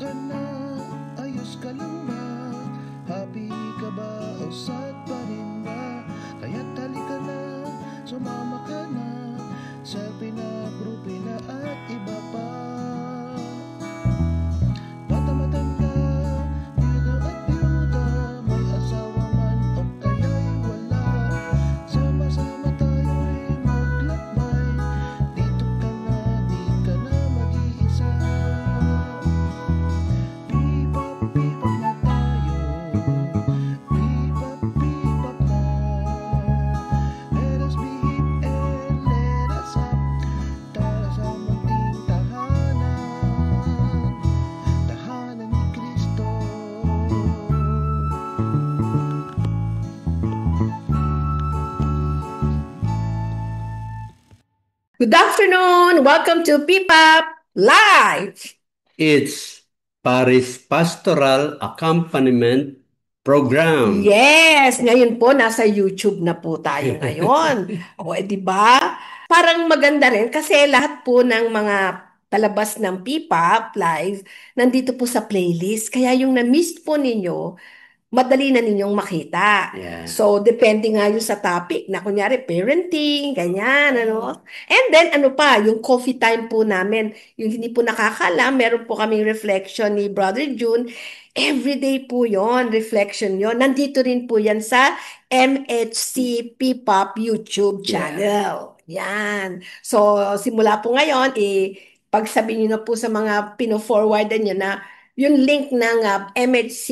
ka na? Ayos ka lang ba? Happy ka ba? O sad pa rin ba? Kaya't halika na, sumama ka na selfie na, groupie na at iba pa. Bata matanda, biyuda at biyuda, may asawa man o kaya'y wala. Sama-sama tayo'y maglakbay, dito ka na, di ka na mag-iisa. Bebop, bebop na tayo, bebop, bebop na. Let us be hip and let us up, tara sa munting tahanan, tahanan ni Kristo. Good afternoon! Welcome to PPAP Live! It's Paris Pastoral Accompaniment Program. Yes! Ngayon po, nasa YouTube na po tayo ngayon. O, di ba? Parang maganda rin kasi lahat po ng mga palabas ng PPAP Live nandito po sa playlist. Kaya yung na-miss po ninyo, madali na ninyong makita. Yeah. So, depende nga yun sa topic na kunyari parenting, ganyan, ano. And then, ano pa, yung coffee time po namin, yung hindi po nakakala, meron po kaming reflection ni Brother June. Everyday po yon, reflection yon. Nandito rin po yan sa MHC P-Pop YouTube channel. Yan. So, simula po ngayon, pagsabihin nyo na po sa mga pino-forwardan nyo na yung link ng MHC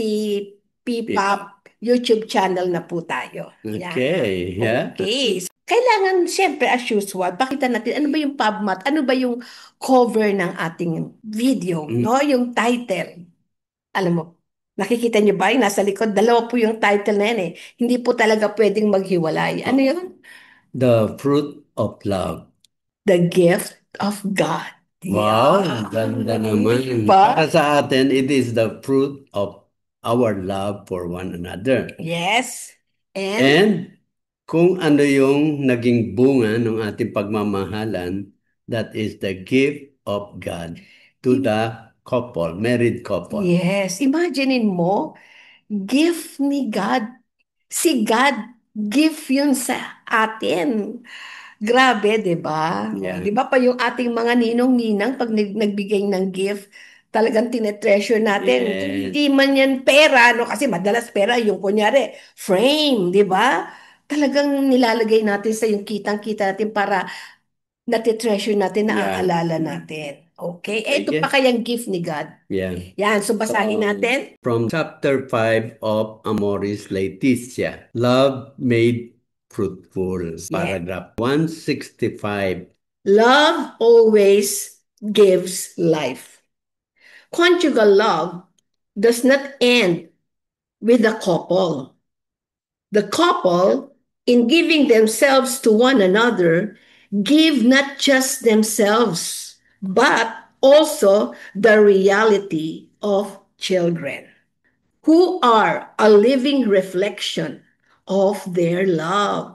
P-Pop YouTube channel na po tayo. Yan. Okay, yeah. Okay. Kailangan, syempre, as usual, pakita natin ano ba yung PubMat, ano ba yung cover ng ating video, no? Yung title. Alam mo, nakikita niyo ba yung nasa likod? Dalawa po yung title na yan eh. Hindi po talaga pwedeng maghiwalay. Ano yun? The Fruit of Love. The Gift of God. Wow, Yeah. ganda naman. Ba? Para sa atin, it is the fruit of our love for one another. Yes. And kung ano yung naging bunga ng ating pagmamahalan, that is the gift of God to the couple, married couple. Yes. Imaginein mo, gift ni God. Si God, gift yun sa atin. Grabe, di ba? Yeah. Di ba pa yung ating mga ninong-ninang pag nagbigay ng gift, talagang tinetreasure natin. Yes. Hindi man yan pera, no? Kasi madalas pera yung kunyari, frame, di ba? Talagang nilalagay natin sa yung kitang-kita natin para natitreasure natin, naaalala natin. Okay? Ito pa kayang gift ni God. Yeah. Yan, so basahin natin. From chapter 5 of Amoris Laetitia, Love Made Fruitful, paragraph 165. Love always gives life. Conjugal love does not end with the couple. The couple, in giving themselves to one another, give not just themselves, but also the reality of children, who are a living reflection of their love,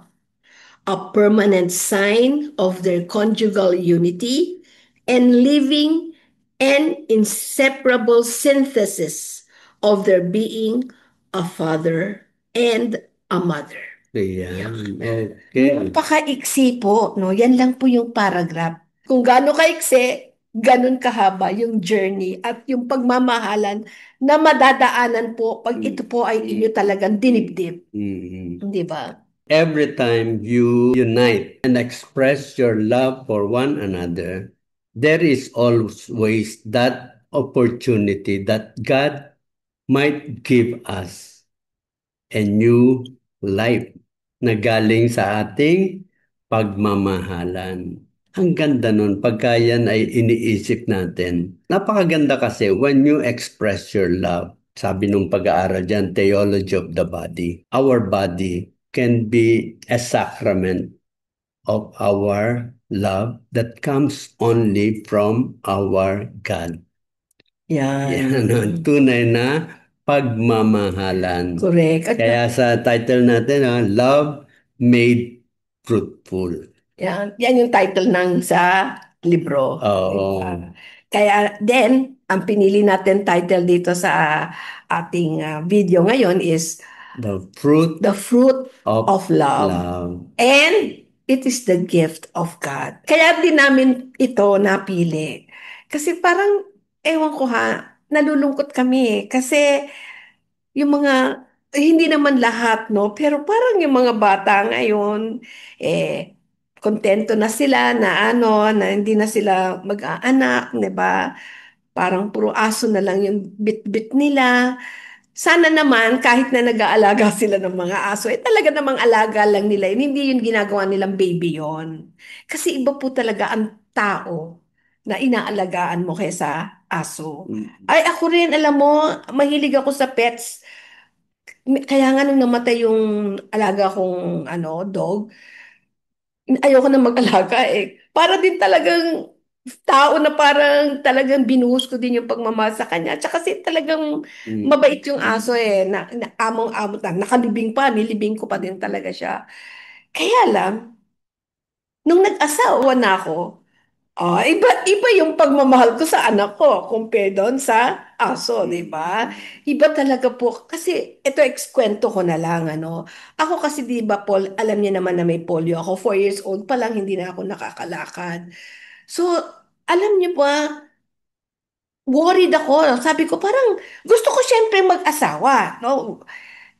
a permanent sign of their conjugal unity, and living an inseparable synthesis of their being a father and a mother. Ayan. Okay. Napakaiksi po, no? Yan lang po yung paragraph. Kung gaano kaiksi, ganun kahaba yung journey at yung pagmamahalan na madadaanan po pag ito po ay inyo talagang dinibdib. Di ba? Every time you unite and express your love for one another, there is always that opportunity that God might give us a new life na galing sa ating pagmamahalan. Ang ganda nun, pagka yan ay iniisip natin. Napakaganda kasi when you express your love, sabi nung pag-aaral dyan, theology of the body. Our body can be a sacrament of our love that comes only from our God. Yan ang tunay na pagmamahalan. Correct. Kaya sa title natin, Love Made Fruitful. Yan yung title ng sa libro. Oo. Kaya then, ang pinili natin title dito sa ating video ngayon is The fruit The Fruit of of Love. love. And it is the gift of God. Kaya din namin ito napili. Kasi parang, ewan ko ha, nalulungkot kami. Kasi yung mga, hindi naman lahat, no? Pero parang yung mga bata ngayon, kontento na sila na na hindi na sila mag-aanak, di ba? Parang puro aso na lang yung bit-bit nila. Sana naman, kahit na nag-aalaga sila ng mga aso, talaga namang alaga lang nila yun. Hindi yun ginagawa nilang baby yon. Kasi iba po talaga ang tao na inaalagaan mo kaysa aso. Ay, ako rin, alam mo, mahilig ako sa pets. Kaya nga nung namatay yung alaga kong dog, ayoko na mag-alaga eh. Para din talagang tao na parang talagang binuhos ko din yung pagmamahal sa kanya. Tsaka kasi talagang mabait yung aso eh. Among-amo nakalibing pa, nilibing ko pa din talaga siya. Kaya lang, nung nag-asawa na ako, iba yung pagmamahal ko sa anak ko compared doon sa aso, di ba? Iba talaga po. Kasi ito, ekskwento ko na lang, ano. Ako kasi, di ba, Paul, alam niya naman na may polio ako. 4 years old pa lang, hindi na ako nakakalakad. So, alam niyo ba, worried ako. Sabi ko, parang gusto ko syempre mag-asawa, no?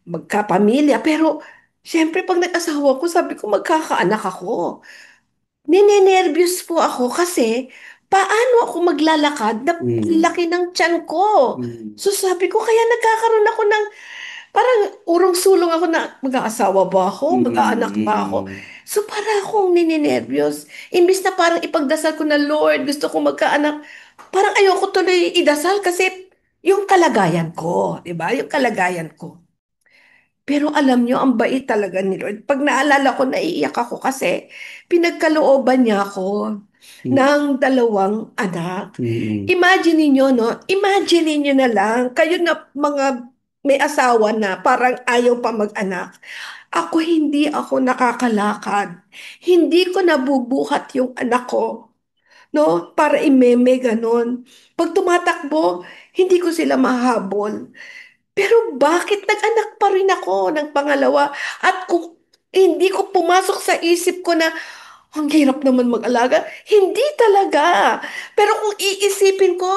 Magkapamilya. Pero, syempre, pag nag-asawa ko, sabi ko, magkakaanak ako. Ninenervyos po ako kasi paano ako maglalakad na laki ng tiyan ko. So sabi ko, kaya nagkakaroon ako ng parang urong-sulong ako na mag-aasawa ba ako? Mag-aanak ba ako? So para akong ninenervyos. Imbis na parang ipagdasal ko na, Lord, gusto ko magkaanak. Parang ayoko tuloy idasal kasi yung kalagayan ko, di ba? Yung kalagayan ko. Pero alam nyo, ang bait talaga ni Lord. Pag naalala ko, naiiyak ako kasi pinagkalooban niya ako ng 2 anak. Imagine niyo no? Imagine niyo na lang, kayo na mga may asawa na parang ayaw pa mag-anak. Ako hindi ako nakakalakad. Hindi ko nabubuhat yung anak ko. No? Para imeme ganon. Pag tumatakbo, hindi ko sila mahabol. Pero bakit nag-anak pa rin ako ng pangalawa? At kung hindi ko pumasok sa isip ko na ang hirap naman mag-alaga, hindi talaga. Pero kung iisipin ko,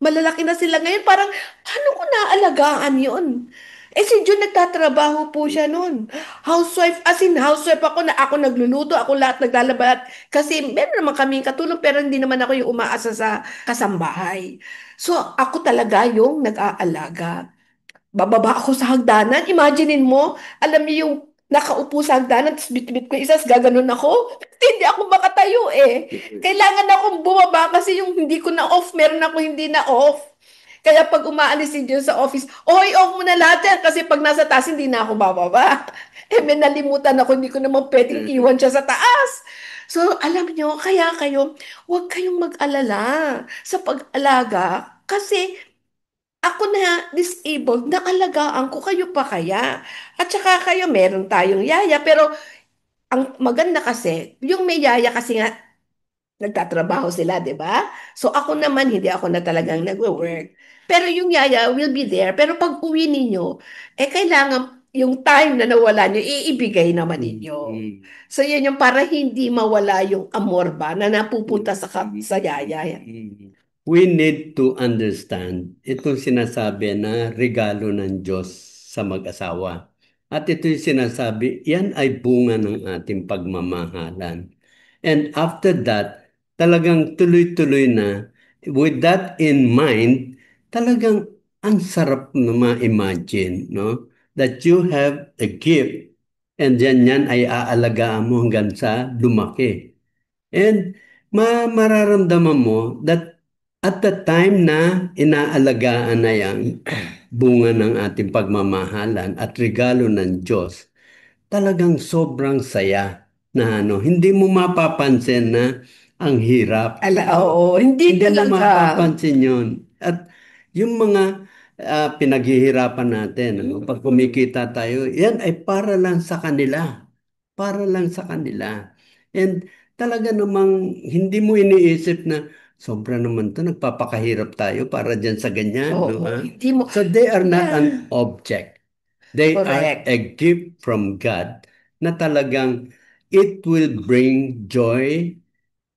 malalaki na sila ngayon, parang paano ko naalagaan yun? Eh si Jun nagtatrabaho po siya noon. Housewife, as in housewife ako na ako nagluluto, ako lahat naglalaba. Kasi meron naman kaming katulong pero hindi naman ako yung umaasa sa kasambahay. So ako talaga yung nag-aalaga. Bababa ako sa hagdanan. Imaginein mo, alam niyo yung nakaupo sa hagdanan, tapos bit-bit ko isas, gaganon ako. Hindi ako makatayo eh. Kailangan akong bumaba kasi yung hindi ko na off, meron ako hindi na off. Kaya pag umaalis si Diyo sa office, oy, off mo na lahat yan kasi pag nasa taas, hindi na ako bababa. Eh, may nalimutan ako, hindi ko naman pwedeng iwan siya sa taas. So, alam niyo, kaya kayo, huwag kayong mag-alala sa pag-alaga kasi ako na disabled, naalagaan ko kayo pa kaya. At saka kayo, meron tayong yaya. Pero ang maganda kasi, yung may yaya kasi nga, nagtatrabaho sila, di ba? So ako naman, hindi ako na talagang nagwo-work. Pero yung yaya will be there. Pero pag uwi ninyo, kailangan yung time na nawala nyo, iibigay naman ninyo. So yan yung para hindi mawala yung amor ba na napupunta sa yaya. We need to understand itong sinasabi na regalo ng Diyos sa mag-asawa. At ito yung sinasabi, yan ay bunga ng ating pagmamahalan. And after that, talagang tuloy-tuloy na, with that in mind, talagang ang sarap na ma-imagine, no? That you have a gift and yan ay aalagaan mo hanggang sa lumaki. And mararamdaman mo that at the time na inaalagaan na yan, bunga ng ating pagmamahalan at regalo ng Diyos, talagang sobrang saya na hindi mo mapapansin na ang hirap. Oo, hindi Hindi mo talaga. mapapansin yun. At yung mga pinaghihirapan natin, pag kumikita tayo, yan ay para lang sa kanila. Para lang sa kanila. And talaga namang hindi mo iniisip na sobra naman to, nagpapakahirap tayo para dyan sa ganyan, no? Oo, Ha? hindi mo, So they are not yeah, an object. They are correct. a gift from God na talagang it will bring joy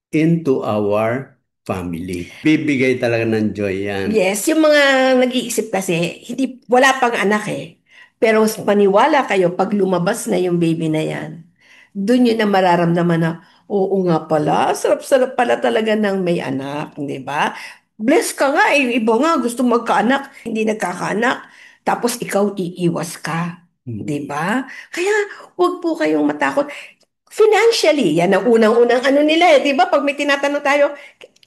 into our family. Bibigay talaga ng joy yan. Yes, yung mga nag-iisip kasi, hindi, wala pang anak eh. Pero maniwala kayo, pag lumabas na yung baby na yan, doon yun na mararamdaman na, oo nga pala, sarap-sarap pala talaga ng may anak, di ba? Bless ka nga eh, iba nga gusto magkaanak, hindi nagkakaanak, tapos ikaw iiwas ka, di Hmm. ba? Kaya huwag po kayong matakot. Financially, yan ang unang-unang ano nila eh, di ba? Pag may tinatanong tayo,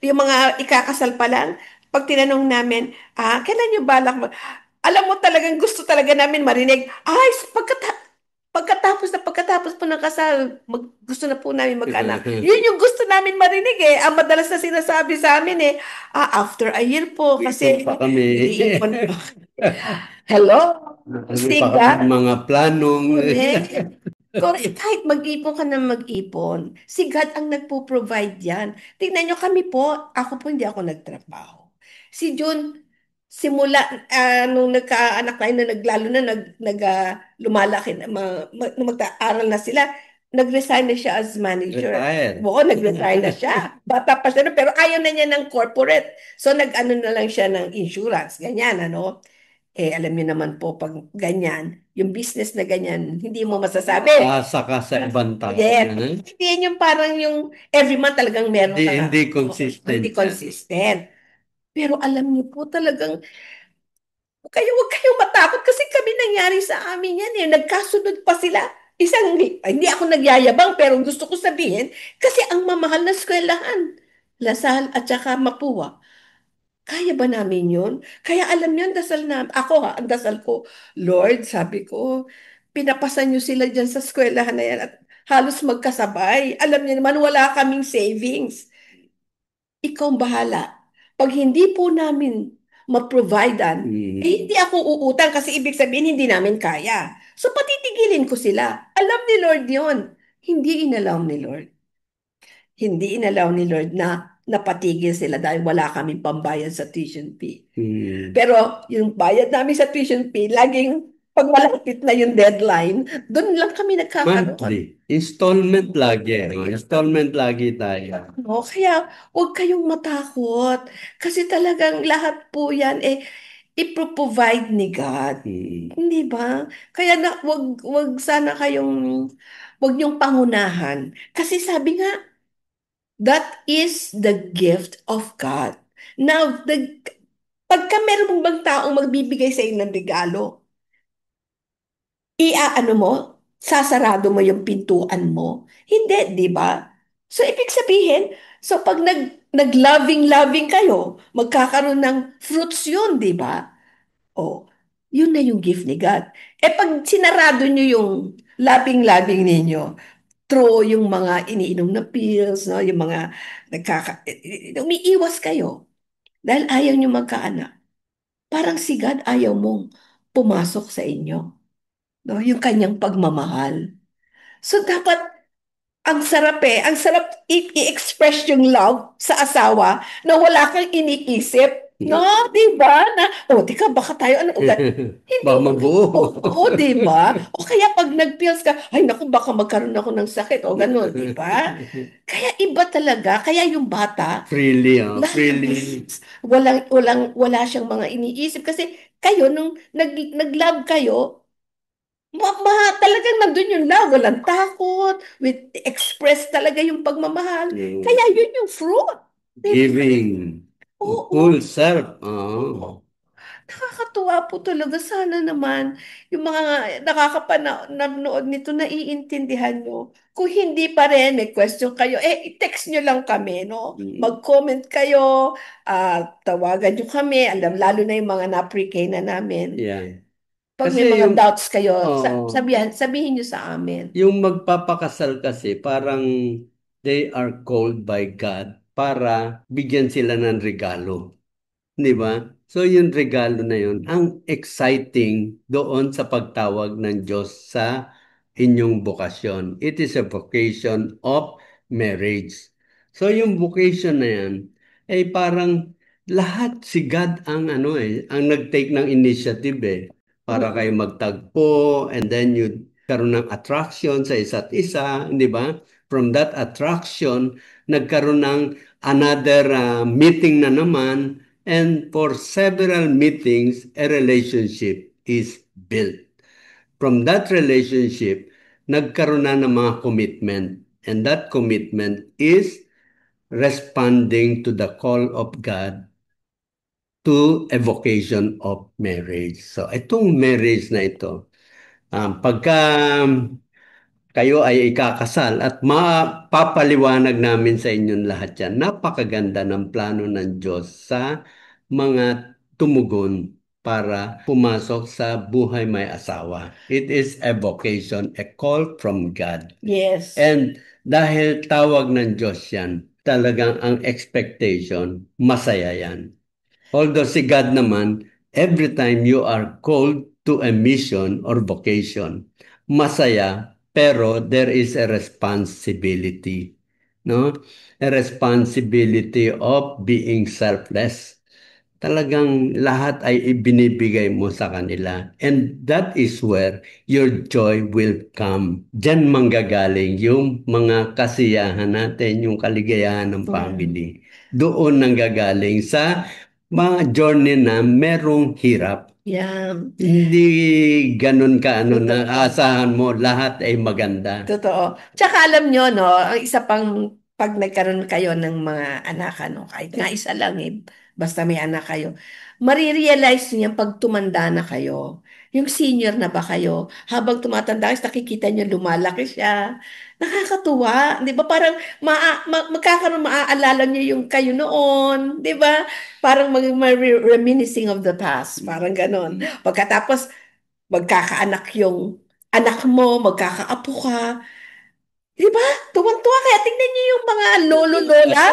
yung mga ikakasal pa lang, pag tinanong namin, kailan nyo balak alam mo talagang gusto talaga namin marinig, ay, pagkatapos po ng kasal, gusto na po namin mag-anak. Yun yung gusto namin marinig eh. Ang madalas na sinasabi sa amin eh, after a year po, kasi Ipon pa kami. nag-iipon. Hello? Ano pa Siga? kami mga planong. Correct. Correct. Kahit mag-ipon ka na mag-ipon, si God ang nagpo-provide yan. Tingnan nyo kami po, ako po hindi ako nagtrabaho. Si June, simula nung nagkaanak tayo na naglalo na lumalaki na nung mag-aaral na sila, nag-resign na siya as manager. Retire. Oo, nag-resign na siya. Bata pa siya, pero ayaw na niya ng corporate. So nag-ano na lang siya ng insurance, ganyan ano. Eh, alam niyo naman po, pag ganyan, yung business na ganyan, hindi mo masasabi. Asa ka sa ibang tao. Yes. Yan. Hindi yan yung parang yung every month talagang meron Hindi, ka. hindi Oo, consistent hindi yan. consistent. Pero alam niyo po talagang, huwag kayong matakot kasi kami nangyari sa amin yan eh. Nagkasunod pa sila. Hindi ako nagyayabang pero gusto ko sabihin, kasi ang mamahal na eskwelahan, Lasal at saka Mapua. Kaya ba namin yun? Kaya alam niyo, ang dasal na, ako ha, ang dasal ko, Lord, sabi ko, pinapasan niyo sila dyan sa eskwelahan na yan at halos magkasabay. Alam niyo naman, wala kaming savings. Ikaw ang bahala. Pag hindi po namin ma-providean, hindi ako uutang kasi ibig sabihin hindi namin kaya. So patitigilin ko sila. Alam ni Lord yon. Hindi inalaw ni Lord. Hindi inalaw ni Lord na napatigil sila dahil wala kaming pambayad sa tuition fee. Pero yung bayad namin sa tuition fee, laging pag malapit na yung deadline, doon lang kami nagkakaroon. Monthly. Installment lagi. No? Installment lagi tayo. No? Kaya huwag kayong matakot. Kasi talagang lahat po yan ipro-provide ni God. Hindi ba? Kaya wag sana wag niyong pangunahan. Kasi sabi nga, that is the gift of God. Now, pagka meron bang taong magbibigay sa iyo ng regalo, iaano mo, sasarado mo yung pintuan mo. Hindi, di ba? So, ibig sabihin, so pag nag-loving-loving kayo, magkakaroon ng fruits yun, di ba? O, yun na yung gift ni God. Eh, pag sinarado nyo yung loving-loving ninyo, through yung mga iniinom na pills, no? Yung mga umiiwas kayo dahil ayaw nyo magkaanak. Parang si God ayaw mong pumasok sa inyo. No? Yung kanyang pagmamahal. So dapat ang sarap eh. Ang sarap i-express yung love sa asawa na wala kang iniisip. No, di ba? Na, tika, baka tayo, ano ugat? Hindi. Baka mabuo. Oo, di ba? O kaya pag nag-pills ka, ay naku, baka magkaroon ako ng sakit o gano'n, di ba? Kaya iba talaga. Kaya yung bata, Freely, oh. lahat, Freely. wala siyang mga iniisip. Kasi kayo, nung nag-love kayo, talagang nandun yung love, walang takot, express talaga yung pagmamahal. Kaya yun yung fruit. Giving. Oo, Full self. Oh. nakakatuwa po talaga. Sana naman yung mga nanonood nito naiintindihan nyo. Kung hindi pa rin, may question kayo, i-text nyo lang kami, no? Mag-comment kayo, tawagan nyo kami, lalo na yung mga na-pre-K na namin. Yeah. Pag may Kasi mga yung, doubts kayo, oh, sabihin nyo sa amin. yung magpapakasal kasi parang they are called by God para bigyan sila ng regalo. Di ba? So yung regalo na yun, ang exciting doon sa pagtawag ng Diyos sa inyong bokasyon. It is a vocation of marriage. So yung vocation na yan, parang lahat si God ang ang nag-take ng initiative para kayo magtagpo, and then you karoon ng attraction sa isa't isa, di ba? From that attraction, nagkaroon ng another meeting na naman, and for several meetings, a relationship is built. From that relationship, nagkaroon na ng mga commitment, and that commitment is responding to the call of God to a vocation of marriage. So, itong marriage na ito, pagka kayo ay ikakasal at mapapaliwanag namin sa inyong lahat yan, napakaganda ng plano ng Diyos sa mga tumugon para pumasok sa buhay may asawa. It is a vocation, a call from God. Yes. And dahil tawag ng Diyos yan, talagang ang expectation, masaya yan. Although si God naman, every time you are called to a mission or vocation, masaya, pero there is a responsibility, no? A responsibility of being selfless. Talagang lahat ay ibinibigay mo sa kanila. And that is where your joy will come. Diyan manggagaling yung mga kasiyahan natin, yung kaligayahan ng family. Doon nanggagaling sa mga journey na merong hirap. Yeah. Hindi ganun ka Totoo. na asahan mo lahat ay maganda. Totoo. Tsaka alam nyo, no, ang isa pang pag nagkaroon kayo ng mga anak, kahit nga isa lang basta may anak kayo, marirealize nyo yan pag tumanda na kayo. Yung senior na ba kayo, habang tumatanda kayo, nakikita nyo lumalaki siya. Nakakatuwa, di ba? Parang magkakaroon, maaalala nyo yung kayo noon, di ba? Parang reminiscing of the past, parang ganon. Pagkatapos, magkakaanak yung anak mo, magkakaapo ka. Di ba? Tuwang-tuwa. Kaya tingnan niyo yung mga lolo-lola.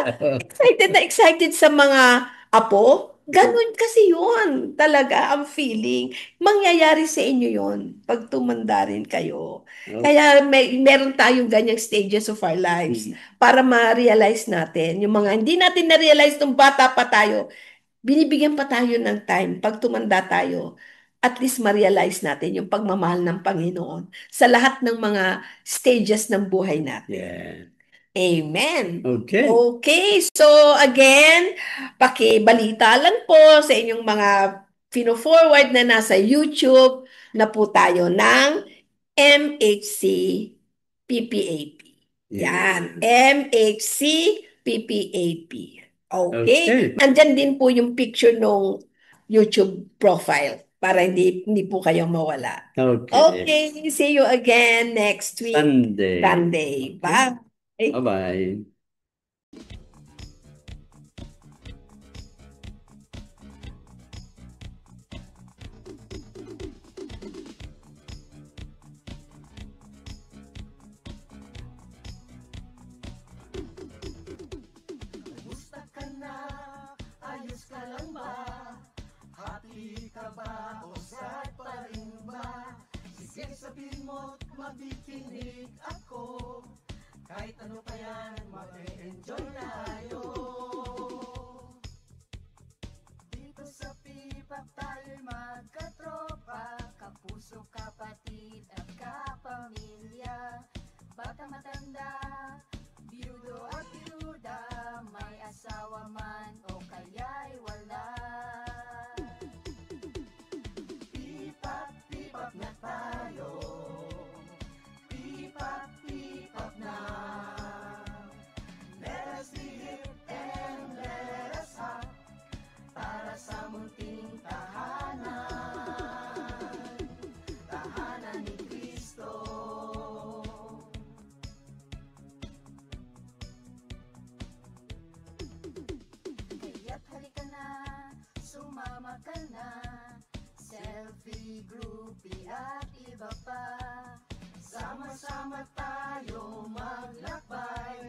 Excited sa mga apo. Ganun kasi yun. Talaga ang feeling. Mangyayari sa inyo yun pag tumanda rin kayo. Kaya meron tayong ganyang stages of our lives para ma-realize natin. Yung mga hindi natin na-realize nung bata pa tayo, binibigyan pa tayo ng time pag tumanda tayo, at least ma-realize natin yung pagmamahal ng Panginoon sa lahat ng mga stages ng buhay natin. Yeah. Amen. Okay. Okay, so again, pakibalita lang po sa inyong mga fino-forward na nasa YouTube na po tayo ng MHC PPAP. Yan, MHC PPAP. Okay. Andyan din po yung picture ng YouTube profile para hindi po kayo mawala. Okay, see you again next week. Sunday. Bye. Bye-bye. Kumusta ka na? Ayos ka lang ba? Happy ka ba? O sad pa rin ba? Sige sabihin mo't makikinig ako. Kahit ano pa yan, mag-enjoy tayo. Dito sa Pipak tayo'y magkatropa, kapuso, kapatid at kapamilya. Bata matanda, biyudo at biyuda, may asawa man o kaya'y wala. Pipak na tayo, pipak na. Let us be hip and let us hop, para sa munting tahanan, tahanan ni Kristo. Kaya't halika na, sumama ka na, selfie, groupie at iba pa. Sama-sama tayo maglakbay,